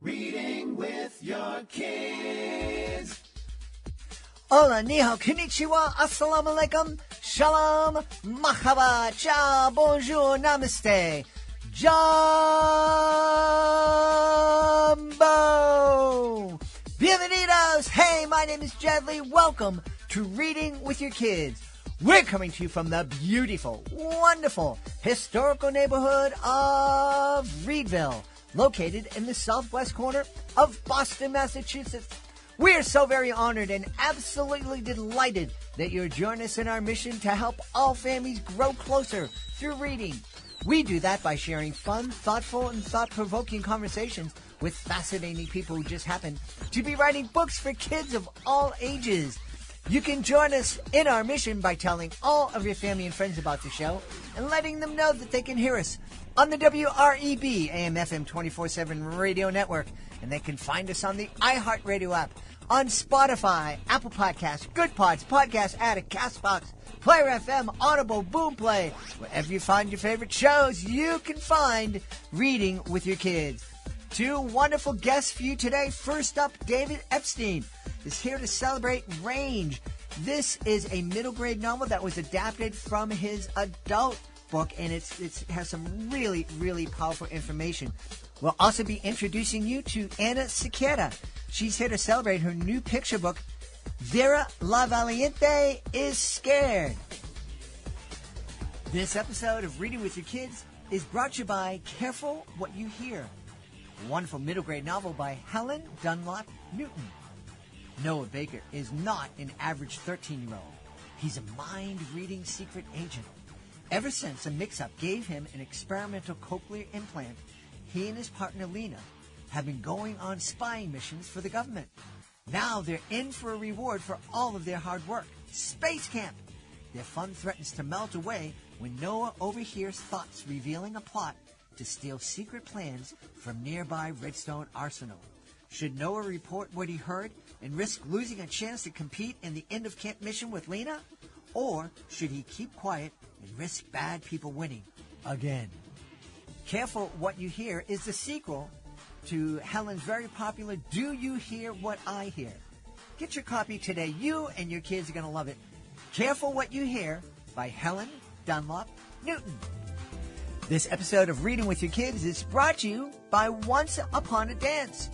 Reading with your kids. Hola, ni hao, konnichiwa, assalamu alaikum, shalom, mahaba, ciao, bonjour, namaste, jumbo. Bienvenidos. Hey, my name is Jedley. Welcome to Reading with Your Kids. We're coming to you from the beautiful, wonderful, historical neighborhood of Reedville, located in the southwest corner of Boston, Massachusetts. We're so very honored and absolutely delighted that you're joining us in our mission to help all families grow closer through reading. We do that by sharing fun, thoughtful, and thought-provoking conversations with fascinating people who just happen to be writing books for kids of all ages. You can join us in our mission by telling all of your family and friends about the show and letting them know that they can hear us on the WREB AM/FM 24/7 radio network, and they can find us on the iHeartRadio app, on Spotify, Apple Podcasts, Good Pods, Podcast Addict, CastBox, Player FM, Audible, Boomplay. Wherever you find your favorite shows, you can find Reading with Your Kids. Two wonderful guests for you today. First up, David Epstein is here to celebrate Range. This is a middle grade novel that was adapted from his adult book, and it has some really, really powerful information. We'll also be introducing you to Anna Sequeira. She's here to celebrate her new picture book, Vera la Valente is Scared. This episode of Reading with Your Kids is brought to you by Careful What You Hear, a wonderful middle grade novel by Helen Dunlop Newton. Noah Baker is not an average 13-year-old. He's a mind-reading secret agent. Ever since a mix-up gave him an experimental cochlear implant, he and his partner Lena have been going on spying missions for the government. Now they're in for a reward for all of their hard work. Space camp! Their fun threatens to melt away when Noah overhears thoughts revealing a plot to steal secret plans from nearby Redstone Arsenal. Should Noah report what he heard and risk losing a chance to compete in the end-of-camp mission with Lena? Or should he keep quiet and risk bad people winning again? Careful What You Hear is the sequel to Helen's very popular Do You Hear What I Hear? Get your copy today. You and your kids are going to love it. Careful What You Hear by Helen Dunlop Newton. This episode of Reading with Your Kids is brought to you by Once Upon a Dance.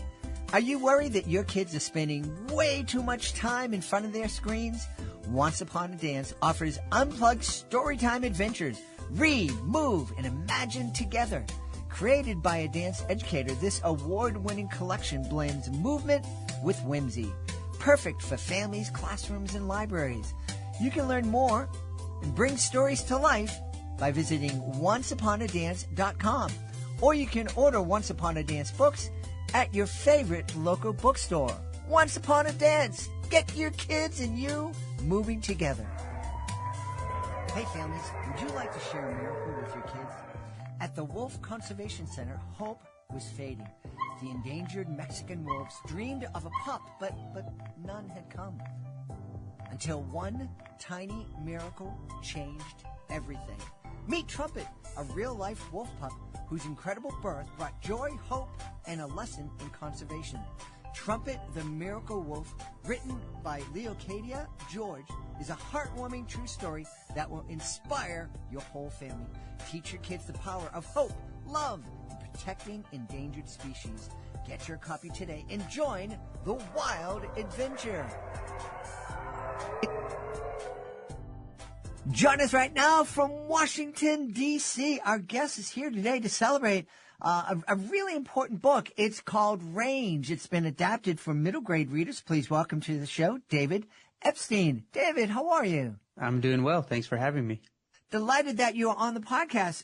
Are you worried that your kids are spending way too much time in front of their screens? Once Upon a Dance offers unplugged storytime adventures. Read, move, and imagine together. Created by a dance educator, this award-winning collection blends movement with whimsy. Perfect for families, classrooms, and libraries. You can learn more and bring stories to life by visiting onceuponadance.com. Or you can order Once Upon a Dance books at your favorite local bookstore. Once Upon a Dance. Get your kids and you moving together. Hey families, would you like to share a miracle with your kids? At the Wolf Conservation Center, hope was fading. The endangered Mexican wolves dreamed of a pup, but none had come. Until one tiny miracle changed everything. Meet Trumpet, a real-life wolf pup whose incredible birth brought joy, hope, and a lesson in conservation. Trumpet the Miracle Wolf, written by Leocadia George, is a heartwarming true story that will inspire your whole family. Teach your kids the power of hope, love, and protecting endangered species. Get your copy today and join the wild adventure. Join us right now from Washington, D.C. Our guest is here today to celebrate a really important book. It's called Range. It's been adapted for middle grade readers. Please welcome to the show, David Epstein. David, how are you? I'm doing well. Thanks for having me. Delighted that you are on the podcast.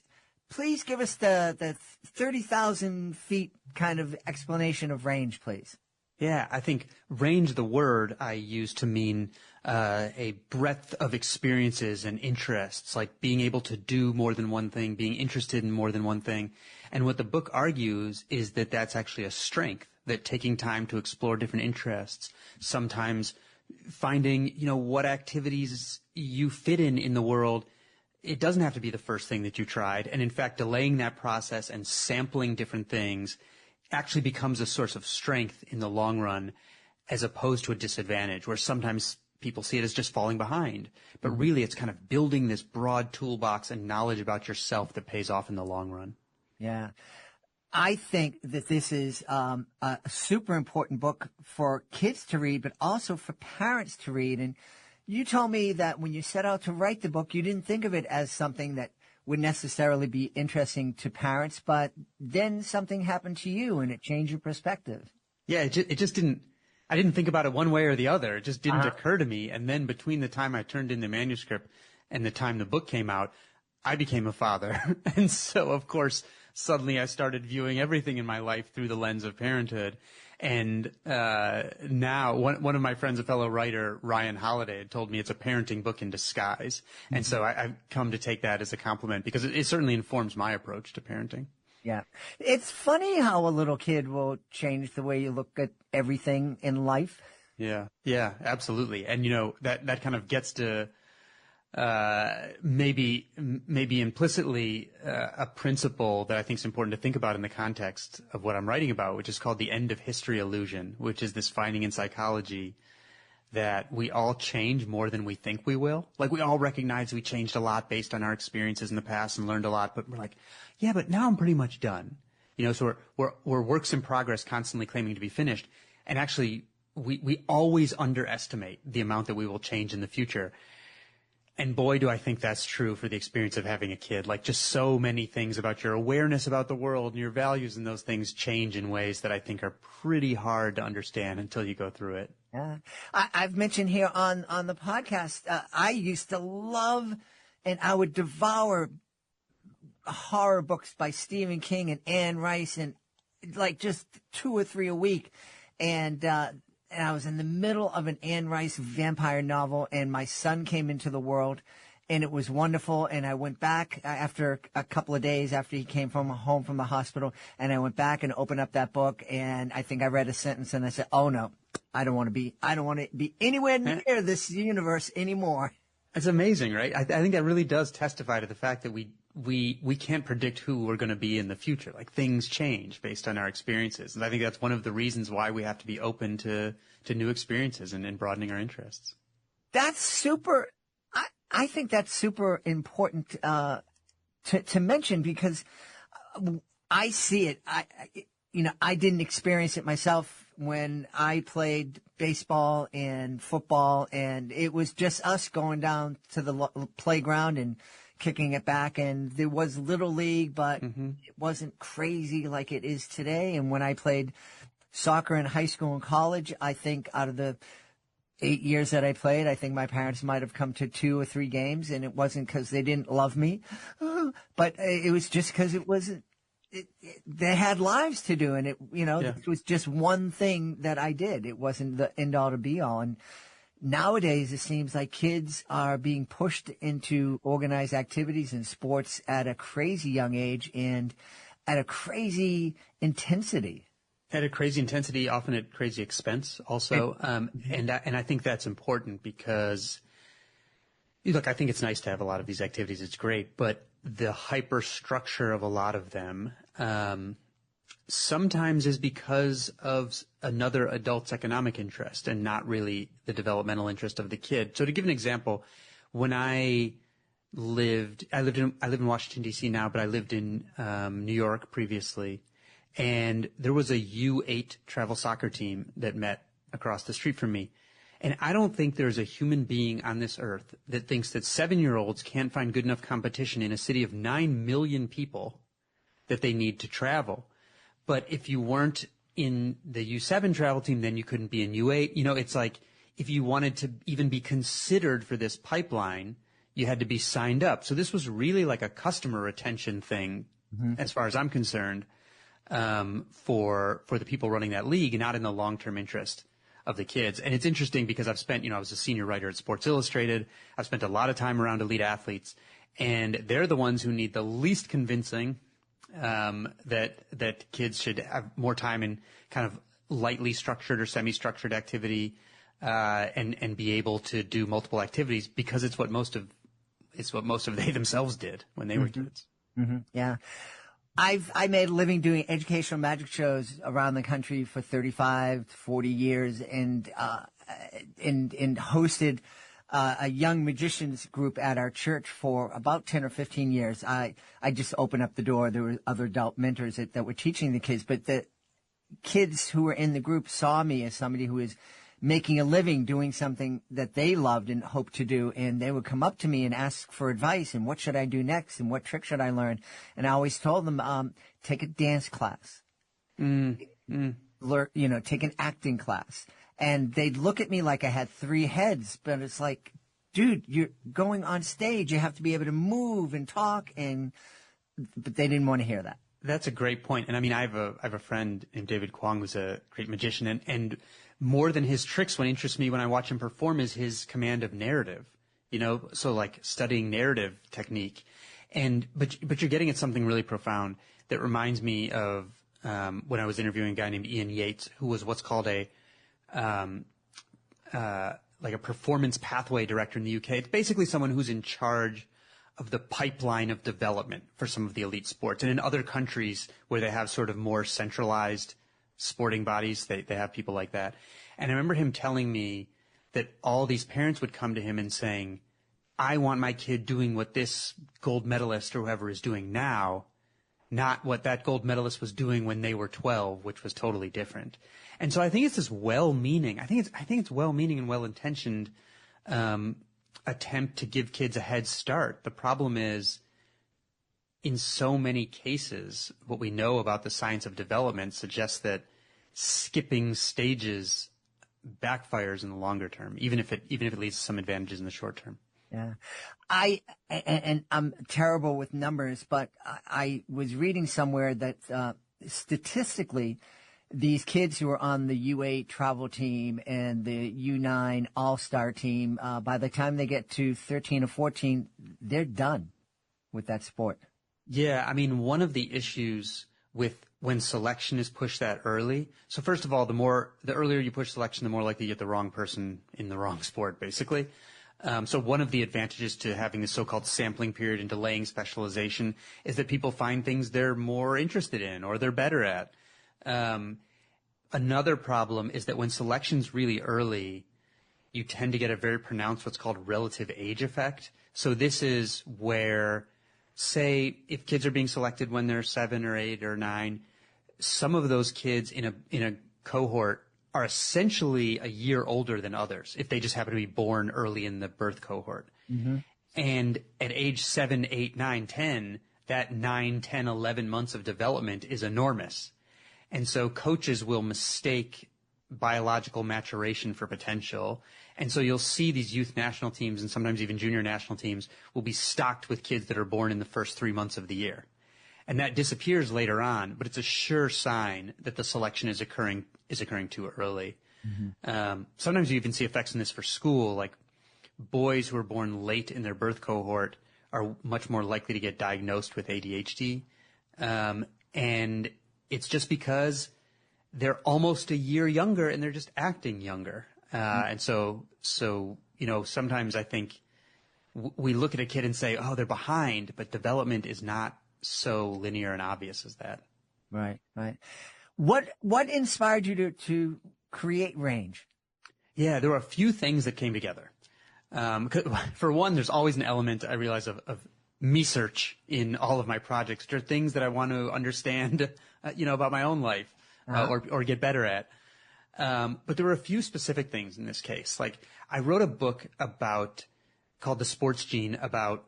Please give us the 30,000 feet kind of explanation of Range, please. Yeah, I think range, the word I use to mean a breadth of experiences and interests, like being able to do more than one thing, being interested in more than one thing. And what the book argues is that that's actually a strength, that taking time to explore different interests, sometimes finding, what activities you fit in the world, it doesn't have to be the first thing that you tried. And in fact, delaying that process and sampling different things actually becomes a source of strength in the long run as opposed to a disadvantage, where sometimes people see it as just falling behind. But really, it's kind of building this broad toolbox and knowledge about yourself that pays off in the long run. Yeah. I think that this is a super important book for kids to read, but also for parents to read. And you told me that when you set out to write the book, you didn't think of it as something that would necessarily be interesting to parents, but then something happened to you and it changed your perspective. Yeah, it just didn't. I didn't think about it one way or the other. It just didn't occur to me. And then between the time I turned in the manuscript and the time the book came out, I became a father. And so, of course, suddenly I started viewing everything in my life through the lens of parenthood. And now one of my friends, a fellow writer, Ryan Holiday, had told me it's a parenting book in disguise. And so I've come to take that as a compliment because it certainly informs my approach to parenting. Yeah. It's funny how a little kid will change the way you look at everything in life. Yeah. Yeah, absolutely. And, that kind of gets to maybe implicitly a principle that I think is important to think about in the context of what I'm writing about, which is called the end of history illusion, which is this finding in psychology that we all change more than we think we will. Like, we all recognize we changed a lot based on our experiences in the past and learned a lot, but we're like, yeah, but now I'm pretty much done. So we're works in progress, constantly claiming to be finished. And actually, we always underestimate the amount that we will change in the future. And boy, do I think that's true for the experience of having a kid. Like, just so many things about your awareness about the world and your values and those things change in ways that I think are pretty hard to understand until you go through it. Yeah. I've mentioned here on the podcast, I used to love and I would devour horror books by Stephen King and Anne Rice, and like just 2 or 3 a week. And I was in the middle of an Anne Rice vampire novel, and my son came into the world, and it was wonderful. And I went back after a couple of days after he came home from the hospital, and I went back and opened up that book, and I think I read a sentence, and I said, "Oh no, I don't want to be anywhere near this universe anymore." It's amazing, right? I think that really does testify to the fact that we can't predict who we're going to be in the future. Like, things change based on our experiences. And I think that's one of the reasons why we have to be open to new experiences and broadening our interests. That's super. I think that's super important to mention, because I see it. I didn't experience it myself when I played baseball and football, and it was just us going down to the playground and kicking it back. And there was Little League, but it wasn't crazy like it is today. And when I played soccer in high school and college, I think out of the 8 years that I played, I think my parents might have come to 2 or 3 games, and it wasn't because they didn't love me, but it was just because it wasn't. They had lives to do, and it was just one thing that I did. It wasn't the end all to be all. And nowadays, it seems like kids are being pushed into organized activities and sports at a crazy young age and at a crazy intensity. At a crazy intensity, often at crazy expense also. And I think that's important because, look, I think it's nice to have a lot of these activities. It's great. But the hyperstructure of a lot of them sometimes is because of another adult's economic interest and not really the developmental interest of the kid. So to give an example, when I live in Washington, D.C. now, but I lived in New York previously. And there was a U8 travel soccer team that met across the street from me. And I don't think there's a human being on this earth that thinks that 7-year-olds can't find good enough competition in a city of 9 million people that they need to travel. But if you weren't in the U7 travel team, then you couldn't be in U8. It's like if you wanted to even be considered for this pipeline, you had to be signed up. So this was really like a customer retention thing, as far as I'm concerned. For the people running that league, and not in the long-term interest of the kids. And it's interesting because I've spent, I was a senior writer at Sports Illustrated. I've spent a lot of time around elite athletes, and they're the ones who need the least convincing that kids should have more time in kind of lightly structured or semi-structured activity, and be able to do multiple activities, because it's what most of they themselves did when they were kids. Yeah. I made a living doing educational magic shows around the country for 35 to 40 years, and hosted a young magicians group at our church for about 10 or 15 years. I just opened up the door. There were other adult mentors that were teaching the kids, but the kids who were in the group saw me as somebody who was making a living doing something that they loved and hoped to do, and they would come up to me and ask for advice and what should I do next and what trick should I learn. And I always told them, take a dance class, learn, take an acting class. And they'd look at me like I had three heads, but it's like, dude, you're going on stage. You have to be able to move and talk, but they didn't want to hear that. That's a great point. And I mean, I have a friend named David Kwong who's a great magician, and more than his tricks, what interests me when I watch him perform is his command of narrative, so like studying narrative technique. But you're getting at something really profound that reminds me of, when I was interviewing a guy named Ian Yates, who was what's called like a performance pathway director in the UK. It's basically someone who's in charge of the pipeline of development for some of the elite sports. And in other countries where they have sort of more centralized sporting bodies, they have people like that. And I remember him telling me that all these parents would come to him and saying, I want my kid doing what this gold medalist or whoever is doing now, not what that gold medalist was doing when they were 12, which was totally different. And so I think it's this well-meaning, I think it's well-meaning and well-intentioned attempt to give kids a head start. The problem is, in so many cases, what we know about the science of development suggests that skipping stages backfires in the longer term, even if it leads to some advantages in the short term. Yeah. I'm terrible with numbers, but I was reading somewhere that statistically, these kids who are on the U8 travel team and the U9 all-star team, by the time they get to 13 or 14, they're done with that sport. Yeah, I mean, one of the issues with when selection is pushed that early. So first of all, the earlier you push selection, the more likely you get the wrong person in the wrong sport, basically. So one of the advantages to having the so-called sampling period and delaying specialization is that people find things they're more interested in or they're better at. Another problem is that when selection's really early, you tend to get a very pronounced what's called relative age effect. So this is where, say, if kids are being selected when they're 7 or 8 or 9, some of those kids in a cohort are essentially a year older than others if they just happen to be born early in the birth cohort. Mm-hmm. And at age 7, 8, 9, 10, that 9, 10, 11 months of development is enormous. And so coaches will mistake biological maturation for potential. And so you'll see these youth national teams and sometimes even junior national teams will be stocked with kids that are born in the first 3 months of the year. And that disappears later on, but it's a sure sign that the selection is occurring too early. Mm-hmm. Sometimes you even see effects in this for school, like boys who are born late in their birth cohort are much more likely to get diagnosed with ADHD. And it's just because they're almost a year younger and they're just acting younger. And so, sometimes I think we look at a kid and say, oh, they're behind, but development is not so linear and obvious as that. Right. What inspired you to create Range? Yeah, there were a few things that came together. For one, there's always an element, I realize, of me search in all of my projects. There are things that I want to understand, about my own life, or get better at. But there were a few specific things in this case. Like, I wrote a book called The Sports Gene about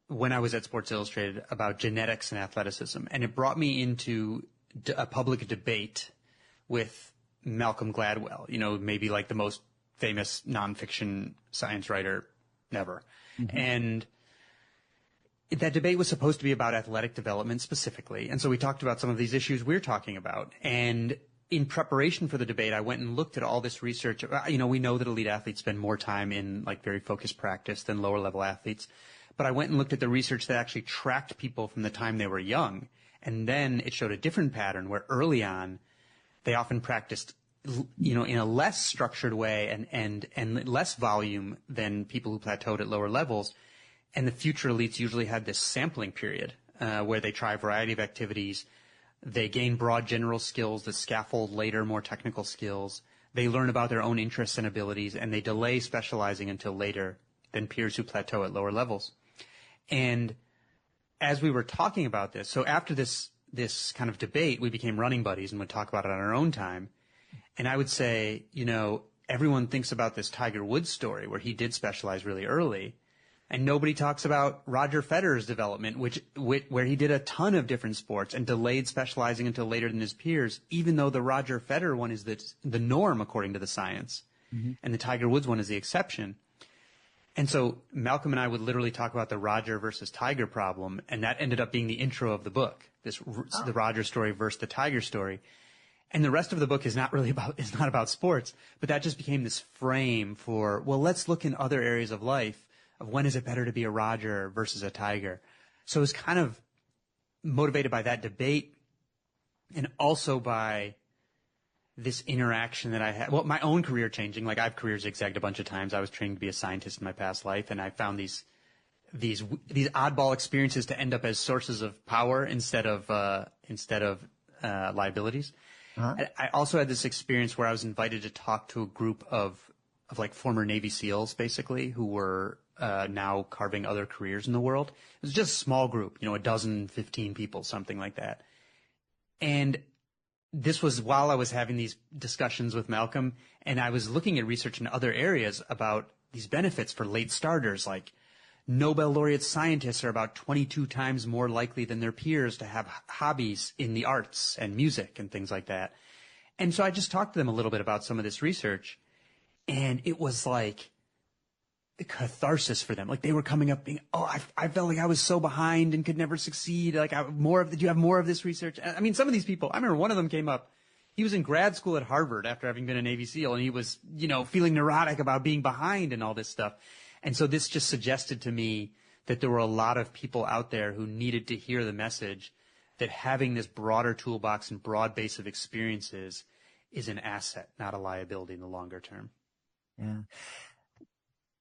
when I was at Sports Illustrated about genetics and athleticism. And it brought me into a public debate with Malcolm Gladwell, maybe like the most famous nonfiction science writer ever. Mm-hmm. And that debate was supposed to be about athletic development specifically. And so we talked about some of these issues we're talking about. And in preparation for the debate, I went and looked at all this research. We know that elite athletes spend more time in like very focused practice than lower level athletes. But I went and looked at the research that actually tracked people from the time they were young. And then it showed a different pattern where early on, they often practiced, in a less structured way and less volume than people who plateaued at lower levels. And the future elites usually had this sampling period where they try a variety of activities. They gain broad general skills that scaffold later more technical skills. They learn about their own interests and abilities, and they delay specializing until later than peers who plateau at lower levels. And as we were talking about this, so after this kind of debate, we became running buddies and would talk about it on our own time. And I would say, everyone thinks about this Tiger Woods story where he did specialize really early. And nobody talks about Roger Federer's development, where he did a ton of different sports and delayed specializing until later than his peers, even though the Roger Federer one is the norm according to the science, and the Tiger Woods one is the exception. And so Malcolm and I would literally talk about the Roger versus Tiger problem, and that ended up being the intro of the book, the Roger story versus the Tiger story. And the rest of the book is not about sports, but that just became this frame for, well, let's look in other areas of life of when is it better to be a Roger versus a Tiger. So it was kind of motivated by that debate and also by this interaction that I had. Well, my own career changing, like I've career zigzagged a bunch of times. I was training to be a scientist in my past life, and I found these oddball experiences to end up as sources of power instead of liabilities. Uh-huh. I also had this experience where I was invited to talk to a group of like former Navy SEALs, basically, who were now carving other careers in the world. It was just a small group, 12, 15 people, something like that. And this was while I was having these discussions with Malcolm, and I was looking at research in other areas about these benefits for late starters, like Nobel laureate scientists are about 22 times more likely than their peers to have hobbies in the arts and music and things like that. And so I just talked to them a little bit about some of this research, and it was like the catharsis for them. Like they were coming up being, I felt like I was so behind and could never succeed. Like do you have more of this research? I mean, some of these people, I remember one of them came up. He was in grad school at Harvard after having been a Navy SEAL, and he was, feeling neurotic about being behind and all this stuff. And so this just suggested to me that there were a lot of people out there who needed to hear the message that having this broader toolbox and broad base of experiences is an asset, not a liability in the longer term. Yeah.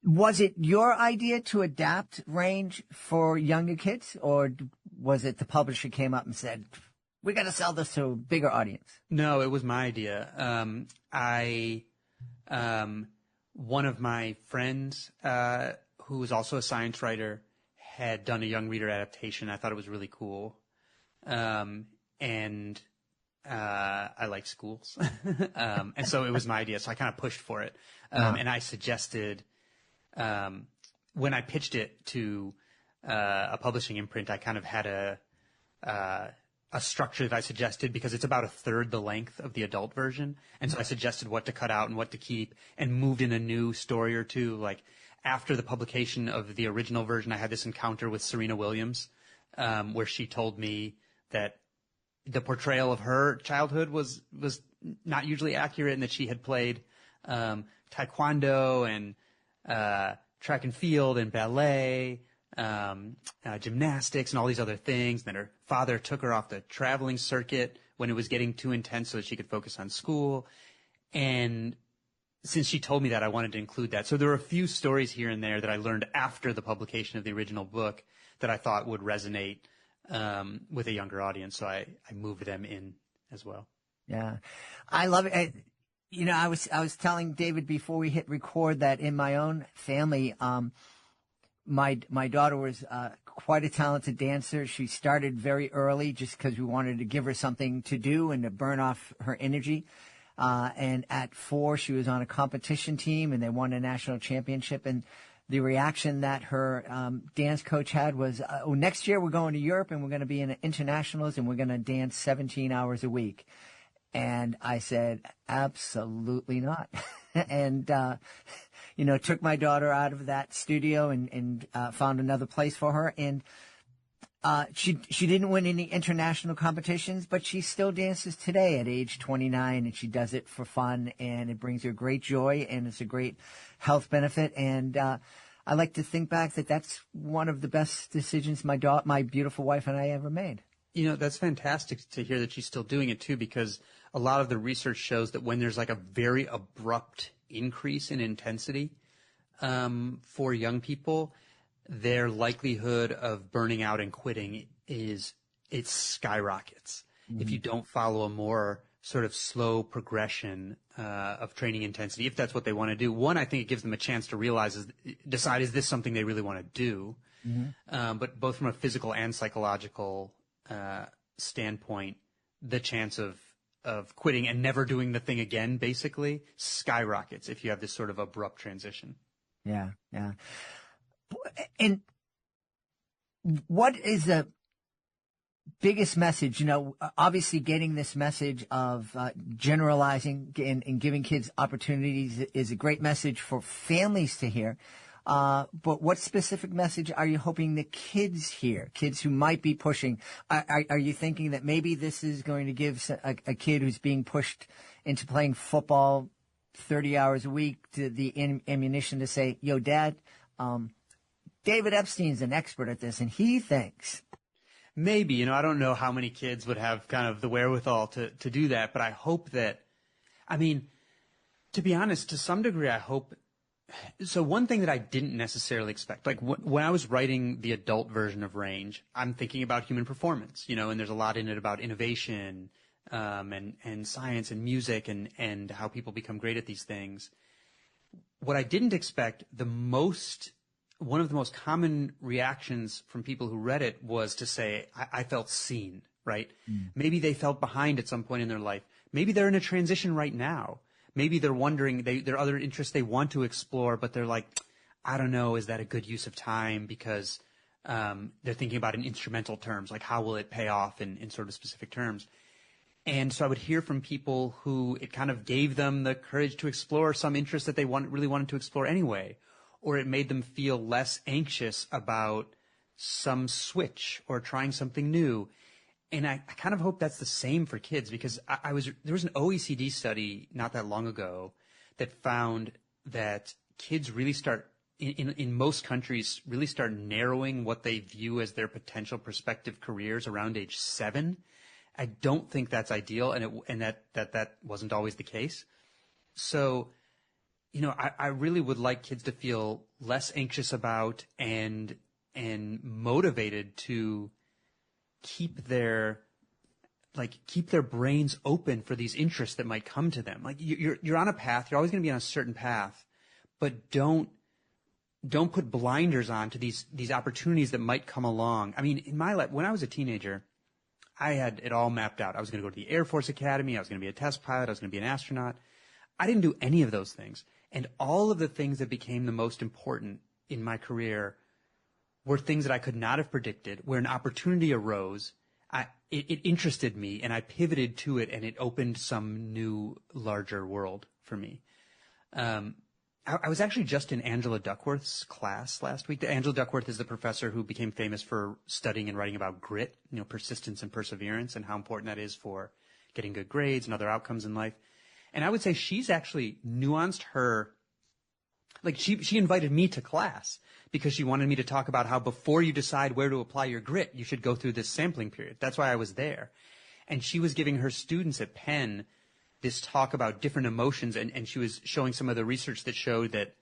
Was it your idea to adapt Range for younger kids, or was it the publisher came up and said, we got to sell this to a bigger audience? No, it was my idea. One of my friends, who was also a science writer, had done a young reader adaptation. I thought it was really cool. And I like schools. And so it was my idea. So I kind of pushed for it. And I suggested, when I pitched it to a publishing imprint, I kind of had a structure that I suggested because it's about a third the length of the adult version. And so I suggested what to cut out and what to keep and moved in a new story or two. Like after the publication of the original version, I had this encounter with Serena Williams, where she told me that the portrayal of her childhood was not usually accurate, and that she had played taekwondo and track and field and ballet, gymnastics and all these other things. And then her father took her off the traveling circuit when it was getting too intense so that she could focus on school. And since she told me that, I wanted to include that. So there were a few stories here and there that I learned after the publication of the original book that I thought would resonate with a younger audience. So I moved them in as well. Yeah. I love it. I was telling David before we hit record that in my own family, my daughter was quite a talented dancer. She started very early just because we wanted to give her something to do and to burn off her energy. And at 4, she was on a competition team, and they won a national championship. And the reaction that her dance coach had was, next year we're going to Europe, and we're going to be in internationals, and we're going to dance 17 hours a week. And I said, absolutely not. And took my daughter out of that studio and found another place for her. And she didn't win any international competitions, but she still dances today at age 29, and she does it for fun, and it brings her great joy, and it's a great health benefit. And I like to think back that that's one of the best decisions my beautiful wife and I ever made. That's fantastic to hear that she's still doing it too, because a lot of the research shows that when there's like a very abrupt increase in intensity for young people, their likelihood of burning out and quitting is it skyrockets if you don't follow a more sort of slow progression of training intensity, if that's what they want to do. One, I think it gives them a chance to decide, is this something they really want to do? But both from a physical and psychological standpoint, the chance of quitting and never doing the thing again, basically, skyrockets if you have this sort of abrupt transition. Yeah, yeah. And what is the biggest message? You know, obviously getting this message of generalizing and giving kids opportunities is a great message for families to hear. But what specific message are you hoping the kids hear? Kids who might be pushing. Are you thinking that maybe this is going to give a kid who's being pushed into playing football 30 hours a week to the ammunition to say, yo, Dad, David Epstein's an expert at this, and he thinks. Maybe, I don't know how many kids would have kind of the wherewithal to do that, but I hope that, to be honest, to some degree, I hope. So one thing that I didn't necessarily expect, like when I was writing the adult version of Range, I'm thinking about human performance, and there's a lot in it about innovation, and science and music and how people become great at these things. What I didn't expect, one of the most common reactions from people who read it was to say, I felt seen, right? Maybe they felt behind at some point in their life. Maybe they're in a transition right now. Maybe they're wondering, there are other interests they want to explore, but they're like, I don't know, is that a good use of time? Because they're thinking about it in instrumental terms, like how will it pay off in sort of specific terms. And so I would hear from people who it kind of gave them the courage to explore some interest that they really wanted to explore anyway, or it made them feel less anxious about some switch or trying something new. And I kind of hope that's the same for kids, because there was an OECD study not that long ago that found that kids really start in most countries really start narrowing what they view as their potential prospective careers around age 7. I don't think that's ideal, and that wasn't always the case. So, I really would like kids to feel less anxious about and motivated to keep their brains open for these interests that might come to them. Like you're on a path, you're always going to be on a certain path, but don't put blinders on to these opportunities that might come along. In my life, when I was a teenager, I had it all mapped out. I was going to go to the Air Force Academy. I was going to be a test pilot. I was going to be an astronaut. I didn't do any of those things. And all of the things that became the most important in my career were things that I could not have predicted, where an opportunity arose. It interested me, and I pivoted to it, and it opened some new, larger world for me. I was actually just in Angela Duckworth's class last week. Angela Duckworth is the professor who became famous for studying and writing about grit, persistence and perseverance, and how important that is for getting good grades and other outcomes in life. And I would say she's actually nuanced her, like she invited me to class because she wanted me to talk about how before you decide where to apply your grit, you should go through this sampling period. That's why I was there. And she was giving her students at Penn this talk about different emotions, and she was showing some of the research that showed that,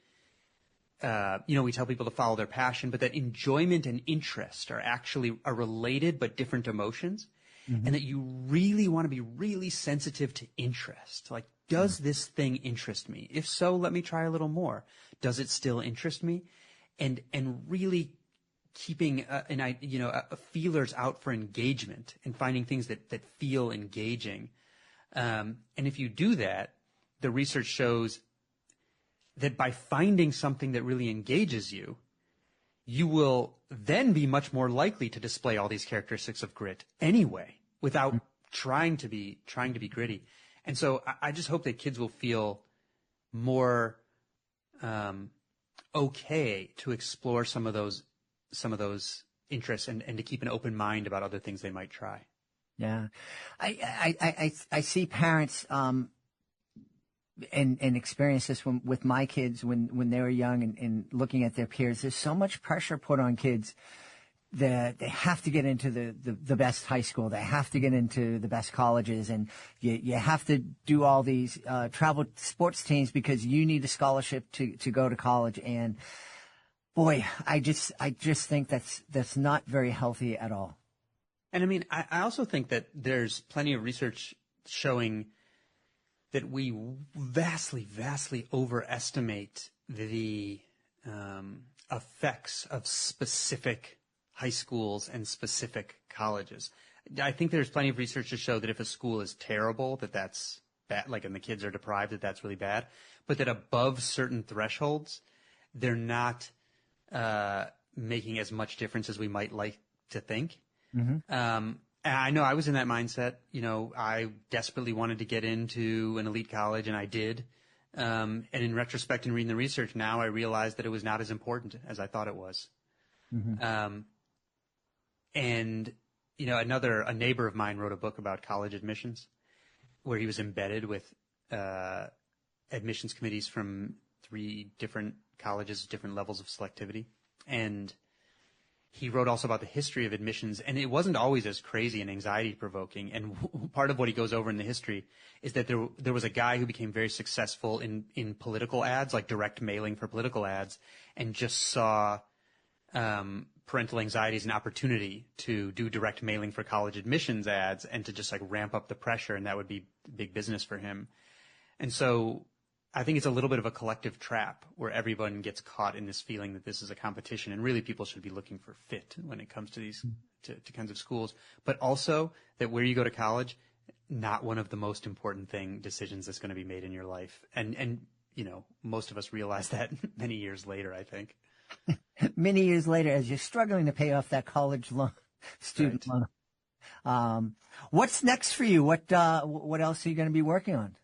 we tell people to follow their passion, but that enjoyment and interest are related but different emotions. Mm-hmm. And that you really want to be really sensitive to interest. Like, does this thing interest me? If so, let me try a little more. Does it still interest me? And really keeping feelers out for engagement and finding things that feel engaging. And if you do that, the research shows that by finding something that really engages you, you will then be much more likely to display all these characteristics of grit anyway, without trying to be gritty. And so I just hope that kids will feel more okay to explore some of those interests and to keep an open mind about other things they might try. Yeah, I see parents and experience this with my kids when they were young and looking at their peers. There's so much pressure put on kids that they have to get into the best high school. They have to get into the best colleges, and you have to do all these travel sports teams because you need a scholarship to go to college. And boy, I just think that's not very healthy at all. And I mean, I also think that there's plenty of research showing that we vastly, vastly overestimate the effects of specific high schools and specific colleges. I think there's plenty of research to show that if a school is terrible, that's bad, like, and the kids are deprived, that's really bad, but that above certain thresholds, they're not making as much difference as we might like to think. Mm-hmm. And I know I was in that mindset. You know, I desperately wanted to get into an elite college, and I did. And in retrospect and reading the research now, I realized that it was not as important as I thought it was. Mm-hmm. And, you know, a neighbor of mine wrote a book about college admissions where he was embedded with admissions committees from 3 different colleges, different levels of selectivity. And he wrote also about the history of admissions, and it wasn't always as crazy and anxiety-provoking. And part of what he goes over in the history is that there was a guy who became very successful in political ads, like direct mailing for political ads, and just saw parental anxiety as an opportunity to do direct mailing for college admissions ads and to just like ramp up the pressure, and that would be big business for him. And so I think it's a little bit of a collective trap where everyone gets caught in this feeling that this is a competition, and really people should be looking for fit when it comes to these to kinds of schools. But also that where you go to college, not one of the most important decisions that's going to be made in your life. And you know, most of us realize that many years later, I think. Many years later, as you're struggling to pay off that college loan, student loan. What's next for you? What else are you going to be working on?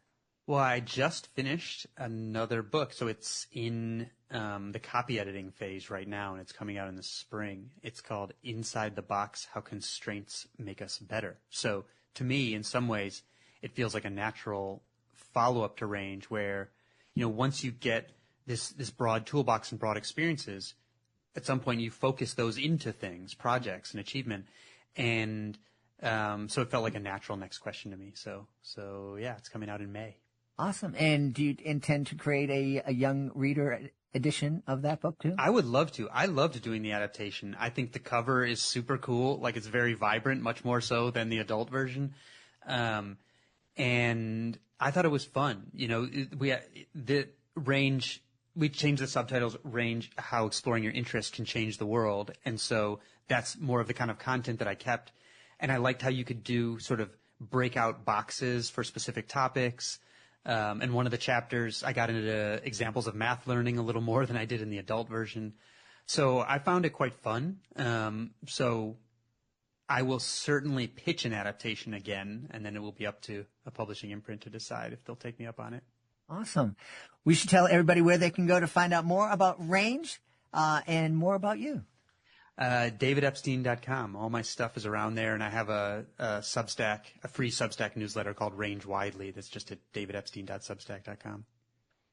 Well, I just finished another book, so it's in the copy editing phase right now, and it's coming out in the spring. It's called Inside the Box: How Constraints Make Us Better. So to me, in some ways, it feels like a natural follow-up to Range where, you know, once you get this broad toolbox and broad experiences, at some point you focus those into things, projects and achievement. And so it felt like a natural next question to me. So yeah, it's coming out in May. Awesome. And do you intend to create a young reader edition of that book too? I would love to. I loved doing the adaptation. I think the cover is super cool. Like, it's very vibrant, much more so than the adult version. And I thought it was fun. You know, we changed the subtitles, Range, How Exploring Your Interests Can Change the World. And so that's more of the kind of content that I kept. And I liked how you could do sort of breakout boxes for specific topics. And one of the chapters, I got into examples of math learning a little more than I did in the adult version. So I found it quite fun. So I will certainly pitch an adaptation again, and then it will be up to a publishing imprint to decide if they'll take me up on it. Awesome. We should tell everybody where they can go to find out more about Range and more about you. DavidEpstein.com. All my stuff is around there, and I have a Substack, a free Substack newsletter called Range Widely. That's just at davidepstein.substack.com.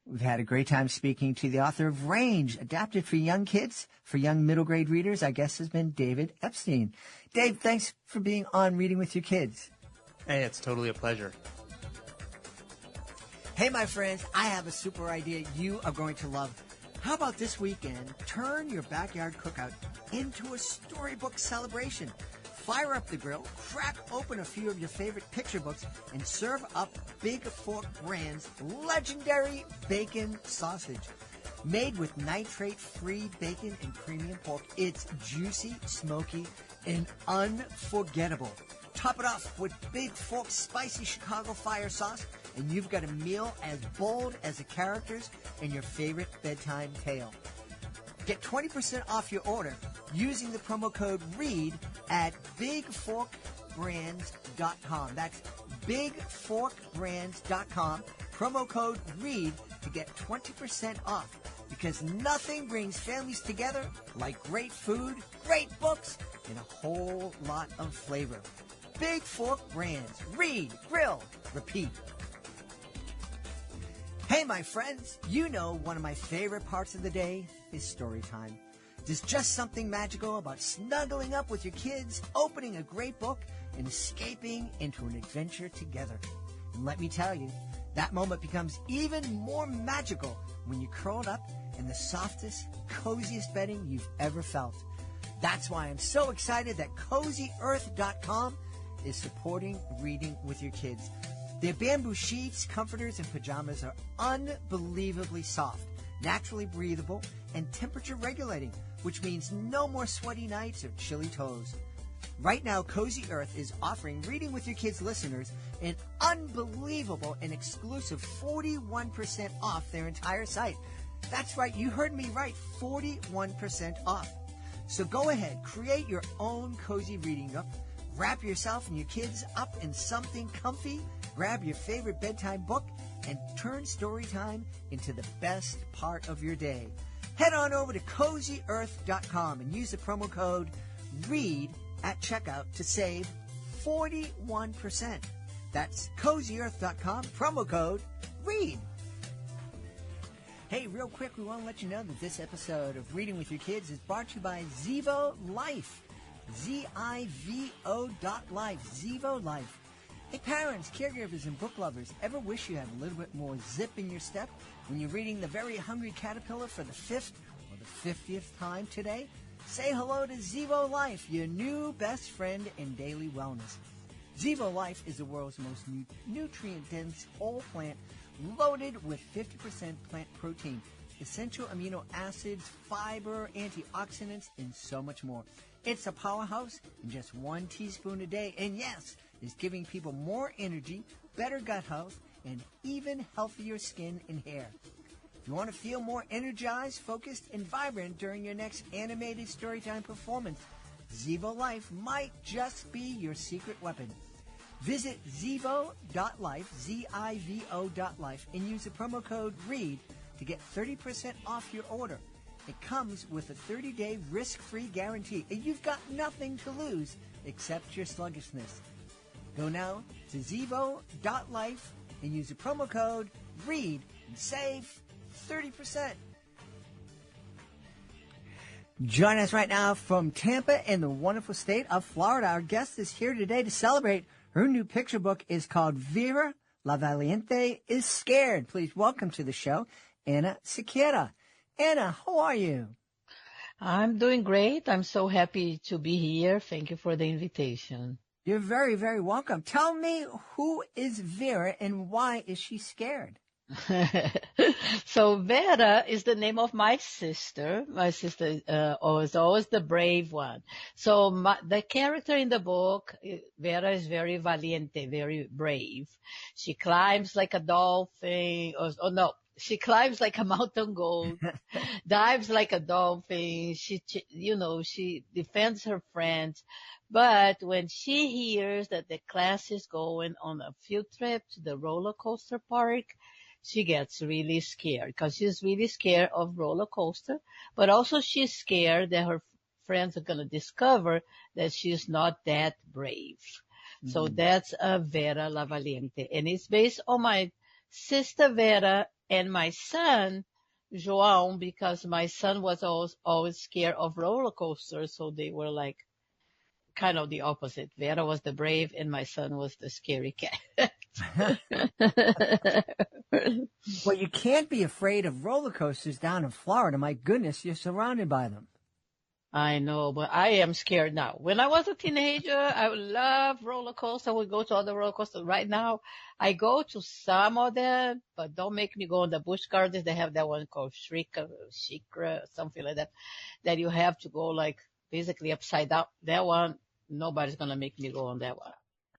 We've had a great time speaking to the author of Range, adapted for young kids, for young middle grade readers. Our guest has been David Epstein. Dave, thanks for being on Reading with Your Kids. Hey, it's totally a pleasure. Hey, my friends, I have a super idea you are going to love. How about this weekend, turn your backyard cookout into a storybook celebration. Fire up the grill, crack open a few of your favorite picture books, and serve up Big Fork Brand's legendary bacon sausage. Made with nitrate-free bacon and premium pork, it's juicy, smoky, and unforgettable. Top it off with Big Fork's spicy Chicago fire sauce, and you've got a meal as bold as the characters in your favorite bedtime tale. Get 20% off your order using the promo code READ at bigforkbrands.com. That's bigforkbrands.com. Promo code READ to get 20% off, because nothing brings families together like great food, great books, and a whole lot of flavor. Big Fork Brands. Read, grill, repeat. Hey, my friends, you know one of my favorite parts of the day is story time. There's just something magical about snuggling up with your kids, opening a great book, and escaping into an adventure together. And let me tell you, that moment becomes even more magical when you're curled up in the softest, coziest bedding you've ever felt. That's why I'm so excited that CozyEarth.com is supporting reading with your kids. Their bamboo sheets, comforters, and pajamas are unbelievably soft, naturally breathable, and temperature regulating, which means no more sweaty nights or chilly toes. Right now, Cozy Earth is offering Reading with Your Kids listeners an unbelievable and exclusive 41% off their entire site. That's right, you heard me right, 41% off. So go ahead, create your own cozy reading nook, wrap yourself and your kids up in something comfy, grab your favorite bedtime book, and turn story time into the best part of your day. Head on over to CozyEarth.com and use the promo code READ at checkout to save 41%. That's CozyEarth.com, promo code READ. Hey, real quick, we want to let you know that this episode of Reading with Your Kids is brought to you by Zivo Life. ZIVO.life. Zivo Life. Hey, parents, caregivers, and book lovers, ever wish you had a little bit more zip in your step when you're reading The Very Hungry Caterpillar for the 5th or the 50th time today? Say hello to Zivo Life, your new best friend in daily wellness. Zivo Life is the world's most nutrient-dense whole plant loaded with 50% plant protein, essential amino acids, fiber, antioxidants, and so much more. It's a powerhouse in just 1 teaspoon a day, and yes, is giving people more energy, better gut health, and even healthier skin and hair. If you want to feel more energized, focused, and vibrant during your next animated storytime performance, Zivo Life might just be your secret weapon. Visit Zivo.life, ZIVO.life, and use the promo code READ to get 30% off your order. It comes with a 30-day risk-free guarantee, and you've got nothing to lose except your sluggishness. Go now to Zivo.life and use the promo code READ and save 30%. Join us right now from Tampa in the wonderful state of Florida. Our guest is here today to celebrate. Her new picture book is called Vera la Valente is Scared. Please welcome to the show, Anna Sequeira. Anna, how are you? I'm doing great. I'm so happy to be here. Thank you for the invitation. You're very, very welcome. Tell me, who is Vera and why is she scared? So Vera is the name of my sister. My sister was always the brave one. So the character in the book, Vera, is very valiente, very brave. She climbs like a dolphin. She climbs like a mountain goat, dives like a dolphin. She defends her friends. But when she hears that the class is going on a field trip to the roller coaster park, she gets really scared because she's really scared of roller coaster, but also she's scared that her friends are going to discover that she's not that brave. Mm-hmm. So that's Vera la Valente. And it's based on my sister Vera and my son, João, because my son was always scared of roller coasters. So they were like kind of the opposite. Vera was the brave and my son was the scary cat. Well, you can't be afraid of roller coasters down in Florida. My goodness, you're surrounded by them. I know, but I am scared now. When I was a teenager, I would love roller coasters. I would go to other roller coasters. Right now, I go to some of them, but don't make me go on the Busch Gardens. They have that one called Shikra, something like that, that you have to go like basically upside down. That one, nobody's going to make me go on that one.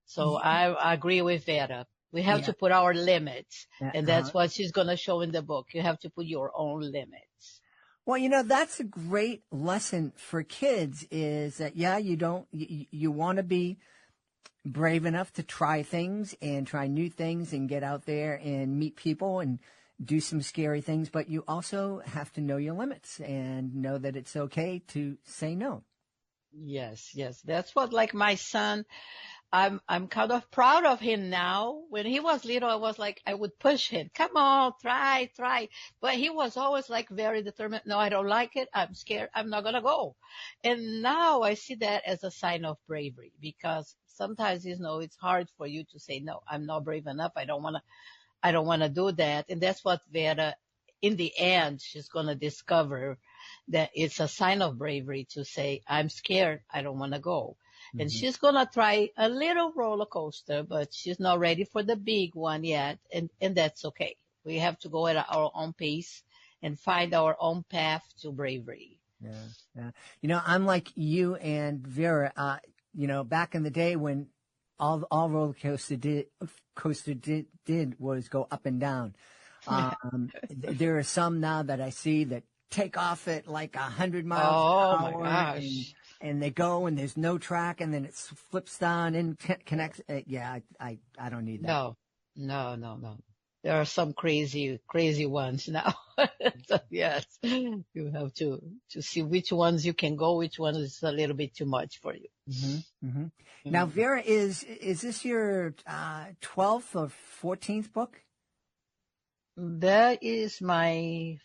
So I agree with Vera. We have to put our limits, and that's what she's going to show in the book. You have to put your own limits. Well, that's a great lesson for kids is that, you want to be brave enough to try things and try new things and get out there and meet people and do some scary things, but you also have to know your limits and know that it's okay to say no. Yes. That's what, like my son, I'm kind of proud of him now. When he was little, I was like, I would push him. Come on, try. But he was always like very determined. No, I don't like it. I'm scared. I'm not going to go. And now I see that as a sign of bravery because sometimes, it's hard for you to say, no, I'm not brave enough. I don't want to do that. And that's what Vera, in the end, she's going to discover that it's a sign of bravery to say, I'm scared, I don't want to go. And Mhm. she's going to try a little roller coaster, but she's not ready for the big one yet. And that's okay. We have to go at our own pace and find our own path to bravery. Yeah, yeah. I'm like you and Vera. Back in the day when all roller coaster did was go up and down. There are some now that I see that take off at like 100 miles Oh an my hour, gosh. and they go and there's no track, and then it flips down and connects. Yeah, I don't need that. No, no, no, no. There are some crazy, crazy ones now. So yes, you have to see which ones you can go, which one is a little bit too much for you. Mm-hmm, mm-hmm. Now, Vera, is this your 12th or 14th book? That is my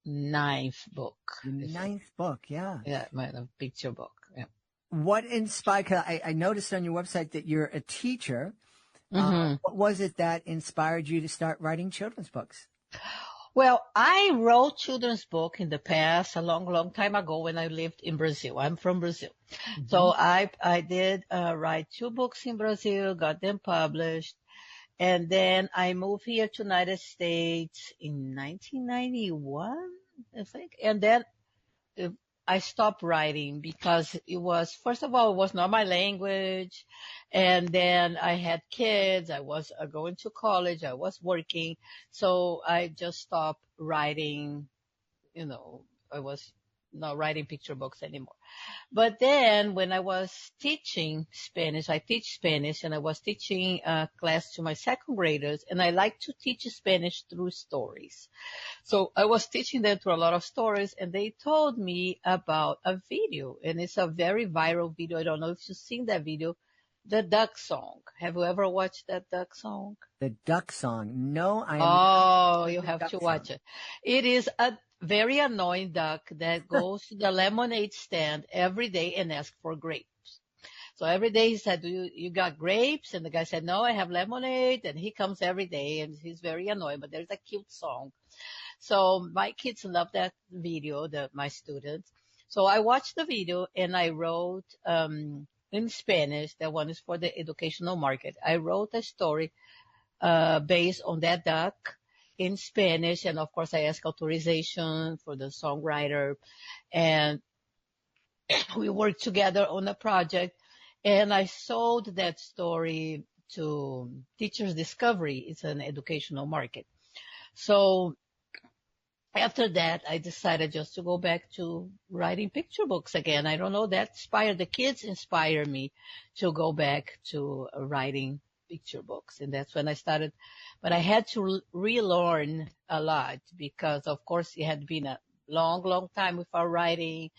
ninth book. Your ninth book, yeah. Yeah, my picture book. Yeah. What inspired? 'Cause I noticed on your website that you're a teacher. What was it that inspired you to start writing children's books? Well, I wrote children's book in the past, a long, long time ago when I lived in Brazil. I'm from Brazil. So I did write 2 books in Brazil, got them published. And then I moved here to United States in 1991, I think. And then I stopped writing because it was, first of all, it was not my language. And then I had kids. I was going to college. I was working. So I just stopped writing. I was not writing picture books anymore. But then when I was teaching Spanish, I teach Spanish, and I was teaching a class to my second graders, and I like to teach Spanish through stories. So I was teaching them through a lot of stories, and they told me about a video, and it's a very viral video. I don't know if you've seen that video, the duck song. Have you ever watched that duck song? The duck song. No, I am Oh, you the have duck to song. watch it. It is a very annoying duck that goes to the lemonade stand every day and asks for grapes. So every day he said, you got grapes? And the guy said, no, I have lemonade. And he comes every day, and he's very annoying, but there's a cute song. So my kids love that video, my students. So I watched the video, and I wrote in Spanish. That one is for the educational market. I wrote a story based on that duck in Spanish. And of course, I asked authorization for the songwriter, and we worked together on a project, and I sold that story to Teachers Discovery. It's an educational market. So after that, I decided just to go back to writing picture books again. I don't know, the kids inspired me to go back to writing picture books. And that's when I started. But I had to relearn a lot because, of course, it had been a long, long time without writing.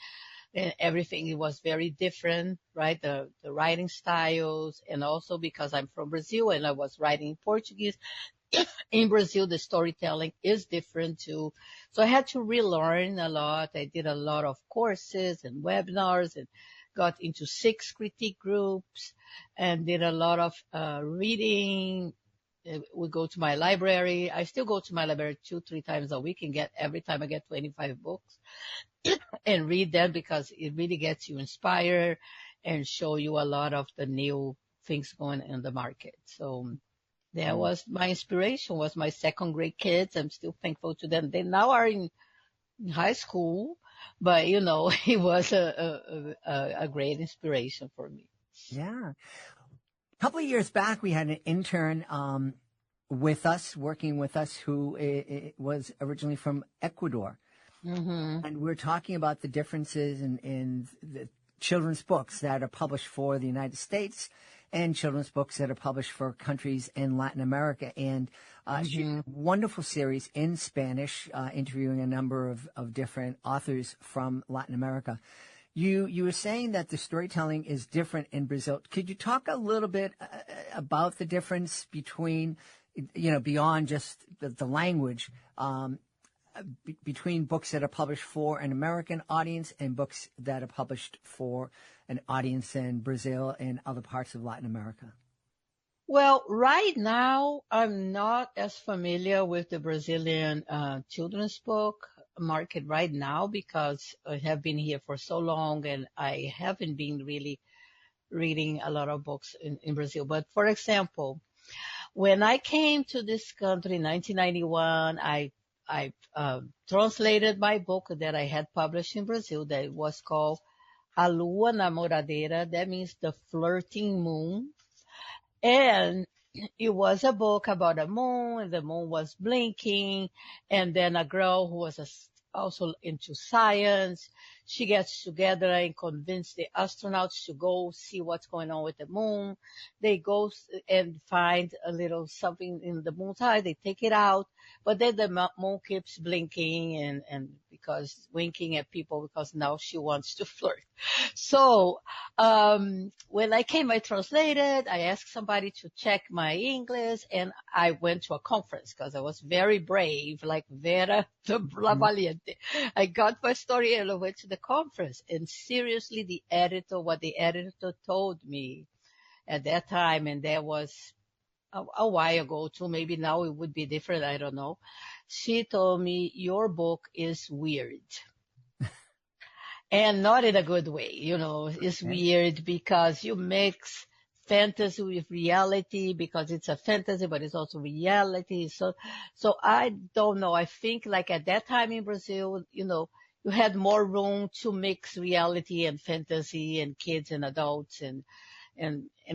And everything, it was very different, right? The writing styles, and also because I'm from Brazil and I was writing in Portuguese. In Brazil, the storytelling is different too. So I had to relearn a lot. I did a lot of courses and webinars and got into 6 critique groups and did a lot of reading. We go to my library. I still go to my library 2-3 times a week and every time I get 25 books and read them because it really gets you inspired and show you a lot of the new things going in the market. So that was my inspiration, was my second grade kids. I'm still thankful to them. They now are in high school, but it was a great inspiration for me. Yeah. A couple of years back, we had an intern working with us, who was originally from Ecuador. Mm-hmm. And we're talking about the differences in the children's books that are published for the United States and children's books that are published for countries in Latin America. And she had a wonderful series in Spanish, interviewing a number of different authors from Latin America. You were saying that the storytelling is different in Brazil. Could you talk a little bit about the difference between, beyond just the language, between books that are published for an American audience and books that are published for an audience in Brazil and other parts of Latin America? Well, right now, I'm not as familiar with the Brazilian children's book. market right now because I have been here for so long and I haven't been really reading a lot of books in Brazil. But for example, when I came to this country in 1991, I translated my book that I had published in Brazil that was called A Lua Namoradeira. That means the flirting moon. And it was a book about a moon, and the moon was blinking, and then a girl who was also into science, she gets together and convince the astronauts to go see what's going on with the moon. They go and find a little something in the moon's eye. They take it out, but then the moon keeps blinking and because winking at people because now she wants to flirt. So when I came, I translated. I asked somebody to check my English, and I went to a conference because I was very brave, like Vera la Valente. I got my story and I went to the conference. And seriously, what the editor told me at that time, and that was a while ago too, maybe now it would be different, I don't know. She told me, your book is weird. And not in a good way, it's weird because you mix fantasy with reality because it's a fantasy, but it's also reality. So I don't know. I think like at that time in Brazil, you had more room to mix reality and fantasy and kids and adults and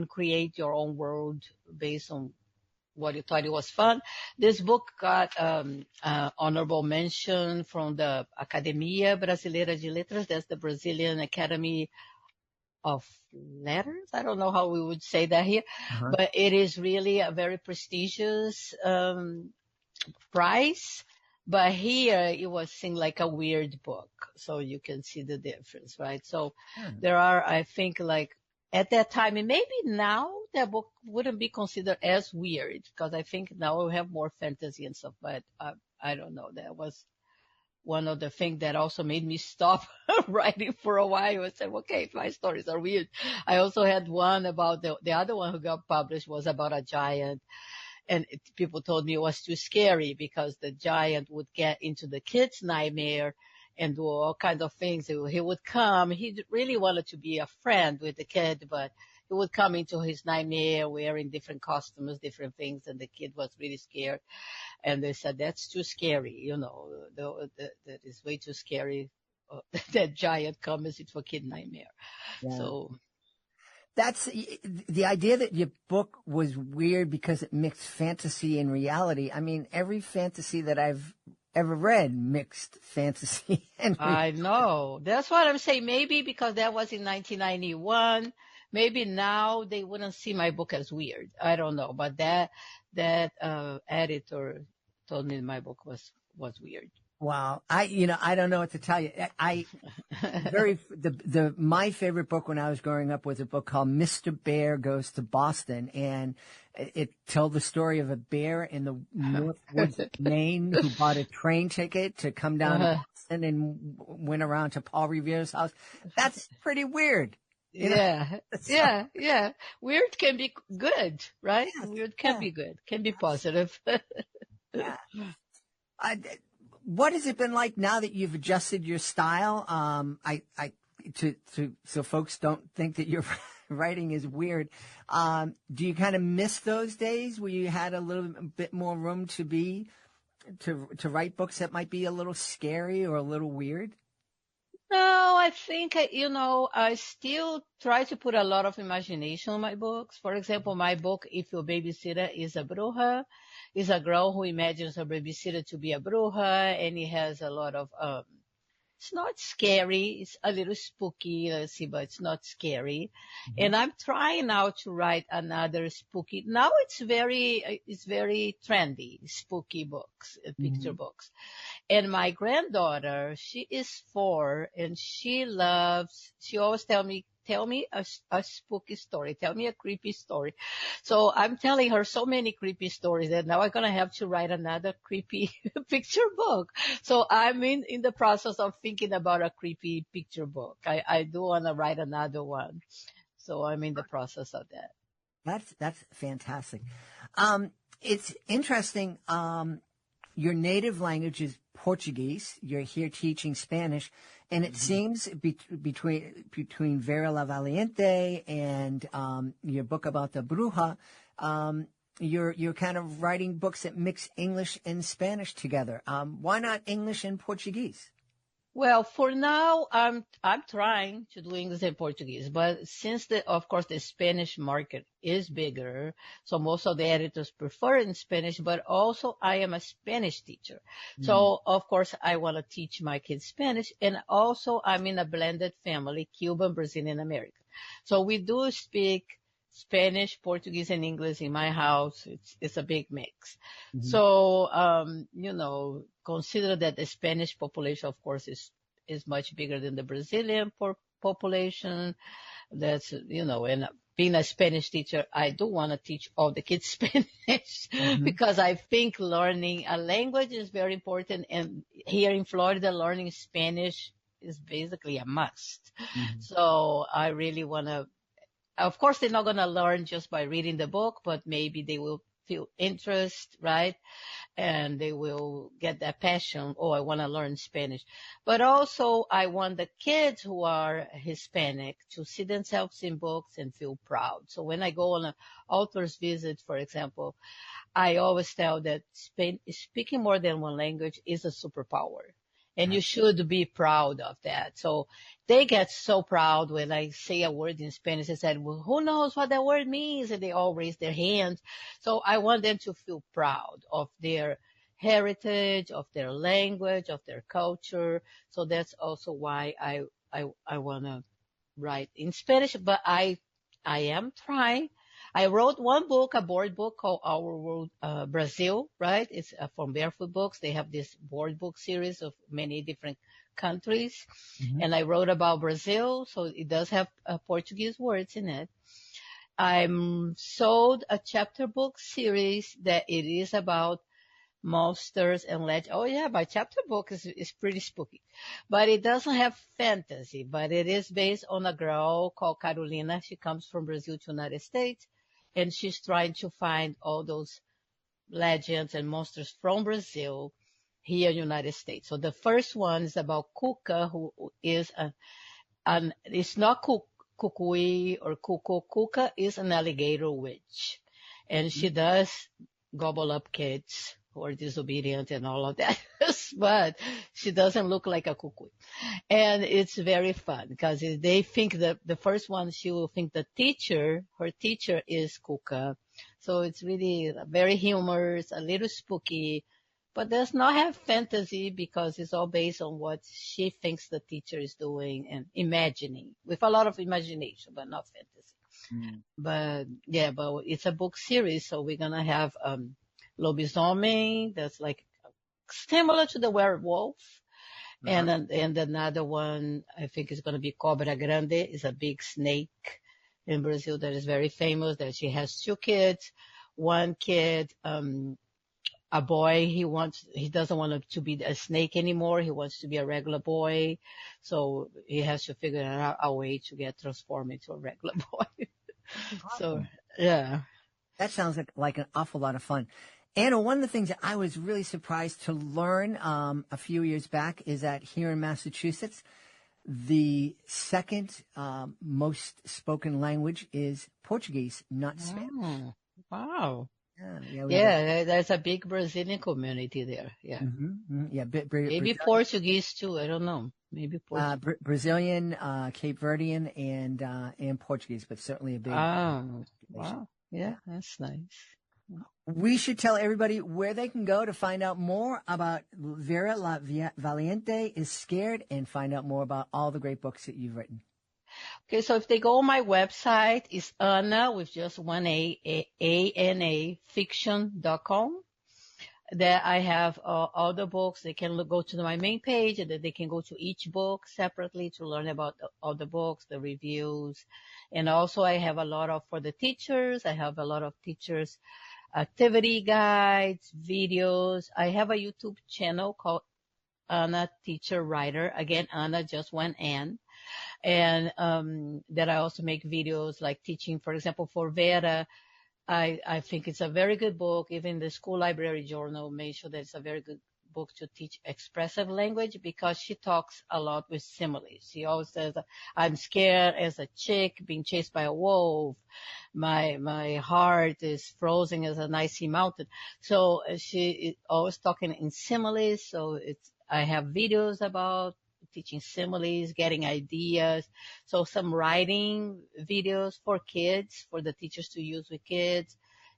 create your own world based on what you thought it was fun. This book got honorable mention from the Academia Brasileira de Letras. That's the Brazilian Academy of Letters. I don't know how we would say that here, but it is really a very prestigious prize. But here it was seen like a weird book, so you can see the difference, right? So there are, I think, like at that time, and maybe now that book wouldn't be considered as weird because I think now we have more fantasy and stuff, but I don't know. That was one of the things that also made me stop writing for a while. I said, okay, my stories are weird. I also had one about the other one who got published was about a giant. And people told me it was too scary because the giant would get into the kid's nightmare and do all kinds of things. He would come. He really wanted to be a friend with the kid, but he would come into his nightmare wearing different costumes, different things, and the kid was really scared. And they said, that's too scary, that is way too scary. That giant comes into a kid nightmare. Yeah. So that's the idea that your book was weird because it mixed fantasy and reality. I mean, every fantasy that I've ever read mixed fantasy and reality. I know. That's what I'm saying. Maybe because that was in 1991. Maybe now they wouldn't see my book as weird. I don't know. But that editor told me my book was weird. Wow. I don't know what to tell you. My favorite book when I was growing up was a book called Mr. Bear Goes to Boston. And it told the story of a bear in the North Woods of Maine who bought a train ticket to come down to Boston and went around to Paul Revere's house. That's pretty weird. Yeah. Weird can be good, right? Yes, weird can be good, can be positive. Yeah. What has it been like now that you've adjusted your style? So folks don't think that your writing is weird. Do you kind of miss those days where you had a little bit more room to write books that might be a little scary or a little weird? No, I think, I still try to put a lot of imagination in my books. For example, my book, If Your Babysitter is a Bruja, is a girl who imagines her babysitter to be a bruja, and it has a lot of, it's not scary. It's a little spooky, but it's not scary. Mm-hmm. And I'm trying now to write another spooky. Now it's very trendy, spooky books, picture books. And my granddaughter, she is 4 and she always tell me a spooky story. Tell me a creepy story. So I'm telling her so many creepy stories that now I'm going to have to write another creepy picture book. So I'm in the process of thinking about a creepy picture book. I do want to write another one. So I'm in the process of that. That's fantastic. It's interesting. your native language is Portuguese. You're here teaching Spanish, and it seems between Vera la Valente and your book about the bruja, you're kind of writing books that mix English and Spanish together. Why not English and Portuguese? Well, for now, I'm trying to do English and Portuguese, but since of course, the Spanish market is bigger, so most of the editors prefer in Spanish, but also I am a Spanish teacher. So, of course, I want to teach my kids Spanish, and also I'm in a blended family, Cuban, Brazilian, American. So we do speak Spanish, Portuguese, and English in my house. It's a big mix. So, consider that the Spanish population, of course, is much bigger than the Brazilian population. That's, and being a Spanish teacher, I do want to teach all the kids Spanish because I think learning a language is very important. And here in Florida, learning Spanish is basically a must. So I really want to. Of course, they're not going to learn just by reading the book, but maybe they will feel interest, right? And they will get that passion. Oh, I want to learn Spanish. But also, I want the kids who are Hispanic to see themselves in books and feel proud. So when I go on an author's visit, for example, I always tell that speaking more than one language is a superpower. And you should be proud of that. So they get so proud when I say a word in Spanish. They said, well, who knows what that word means? And they all raise their hands. So I want them to feel proud of their heritage, of their language, of their culture. So that's also why I want to write in Spanish. But I am trying. I wrote one book, a board book called Our World Brazil, right? It's from Barefoot Books. They have this board book series of many different countries. And I wrote about Brazil, so it does have Portuguese words in it. I sold a chapter book series that it is about monsters and legends. Oh yeah, my chapter book is pretty spooky, but it doesn't have fantasy, but it is based on a girl called Carolina. She comes from Brazil to United States, and she's trying to find all those legends and monsters from Brazil here in the United States. So the first one is about Cuca, who is it's not Cucuy or Cuco. Cuca is an alligator witch, and she does gobble up kids who are disobedient and all of that. But she doesn't look like a cuckoo. And it's very fun because they think that the first one, she will think her teacher is Cuca. So it's really very humorous, a little spooky, but does not have fantasy because it's all based on what she thinks the teacher is doing and imagining, with a lot of imagination, but not fantasy. But yeah, but it's a book series, so we're going to have, lobisomem, that's like similar to the werewolf. And another one, I think is going to be Cobra Grande, is a big snake in Brazil that is very famous, that she has two kids. One kid, a boy, he doesn't want to be a snake anymore. He wants to be a regular boy. So he has to figure out a way to get transformed into a regular boy. Awesome. So, yeah. That sounds like an awful lot of fun. Anna, one of the things that I was really surprised to learn a few years back is that here in Massachusetts, the second most spoken language is Portuguese, not Spanish. Oh, wow. Yeah, there's a big Brazilian community there. Yeah. Yeah, Maybe Portuguese too. I don't know. Maybe Portuguese. Brazilian, Cape Verdean, and Portuguese, but certainly a big. Oh, wow. Yeah, that's nice. We should tell everybody where they can go to find out more about Vera la Valente is Scared and find out more about all the great books that you've written. Okay, so if they go on my website, it's Anna with just one A-N-A, fiction.com. There I have all the books. They can go to my main page, and then they can go to each book separately to learn about all the books, the reviews. And also I have a lot for the teachers. I have a lot of teachers activity guides, videos. I have a YouTube channel called Anna Teacher Writer. Again, Anna, just one N. And that I also make videos like teaching, for example, for Vera, I think it's a very good book. Even the school library journal made sure that it's a very good book to teach expressive language because she talks a lot with similes. She always says, I'm scared as a chick being chased by a wolf. My heart is frozen as an icy mountain. So she is always talking in similes. So I have videos about teaching similes, getting ideas. So some writing videos for kids, for the teachers to use with kids,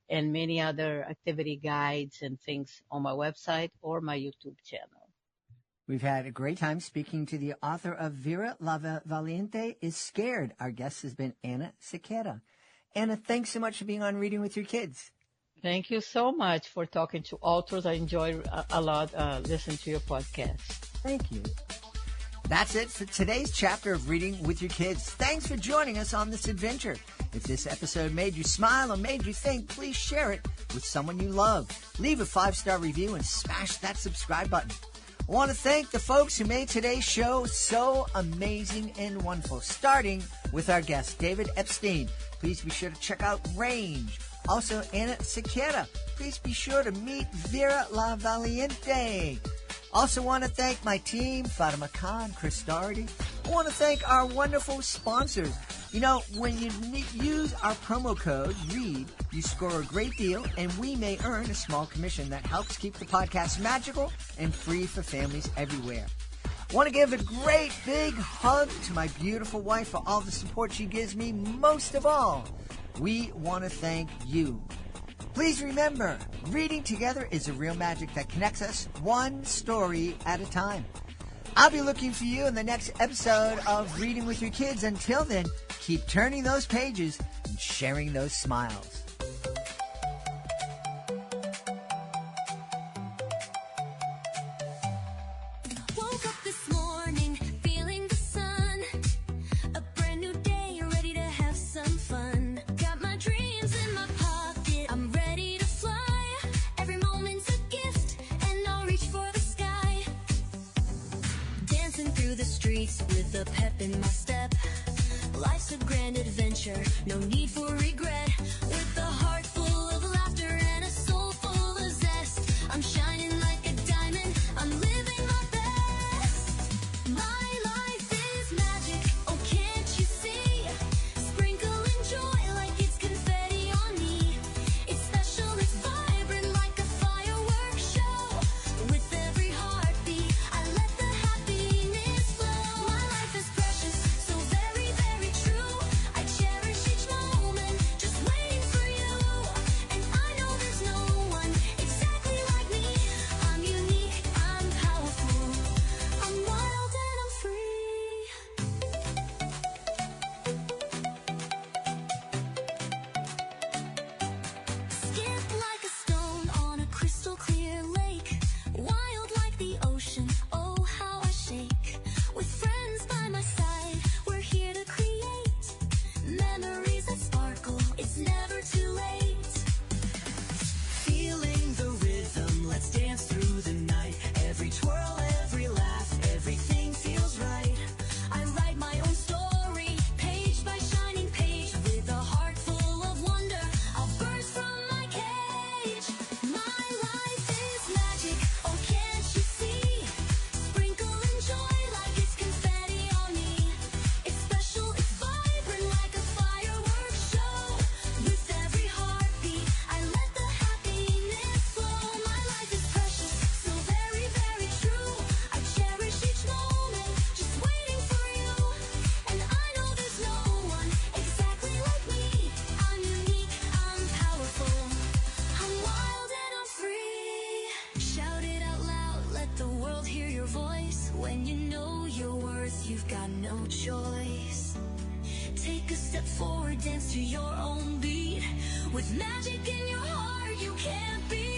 and many other activity guides and things on my website or my YouTube channel. We've had a great time speaking to the author of Vera la Valente is Scared. Our guest has been Anna Sequeira. Anna, thanks so much for being on Reading with Your Kids. Thank you so much for talking to authors. I enjoy a lot listening to your podcast. Thank you. That's it for today's chapter of Reading with Your Kids. Thanks for joining us on this adventure. If this episode made you smile or made you think, please share it with someone you love. Leave a 5-star review and smash that subscribe button. I want to thank the folks who made today's show so amazing and wonderful, starting with our guest, David Epstein. Please be sure to check out Range. Also, Anna Sequeira. Please be sure to meet Vera la Valente. Also want to thank my team, Fatima Khan, Chris Doherty. I want to thank our wonderful sponsors. You know, when you use our promo code READ, you score a great deal, and we may earn a small commission that helps keep the podcast magical and free for families everywhere. I want to give a great big hug to my beautiful wife for all the support she gives me. Most of all, we want to thank you. Please remember, reading together is a real magic that connects us one story at a time. I'll be looking for you in the next episode of Reading with Your Kids. Until then, keep turning those pages and sharing those smiles. Woke up this morning, feeling the sun. A brand new day, ready to have some fun. Got my dreams in my pocket, I'm ready to fly. Every moment's a gift, and I'll reach for the sky. Dancing through the streets with a pep in my step. Life's a grand adventure, no need for regret. With a heart full of laughter and a soul full of zest, I'm shining like a diamond, I'm living my best. My life is magic, oh can't you see? Sprinkling joy like it's confetti on me. It's special, it's vibrant like a fireworks show. With every heartbeat, I let the happiness flow. My life is precious, so very, very true. I cherish each moment, just waiting for you. And I know there's no one exactly like me. I'm unique, I'm powerful, I'm wild and I'm free. Skip like a stone on a crystal clear lake. Wild like the ocean, oh how I shake. With friends by my side, we're here to create memories that sparkle, it's never too late. Feeling the rhythm, let's dance through the night. Every twirl, every laugh, everything feels right. I write my own story, page by shining page. With a heart full of wonder, I'll burst from my cage. My life is magic, oh can't you see? Sprinkling joy like it's confetti on me. It's special, it's vibrant like a fireworks show. With every heartbeat, I let the happiness flow. My life is precious, so very, very true. I cherish each moment, just waiting for you. And I know there's no one exactly like me. I'm unique, I'm powerful, I'm wild and I'm free. Shout it out loud, let the world hear your voice. When you know your worth, you've got no choice. Take a step forward, dance to your own beat. With magic in your heart, you can't be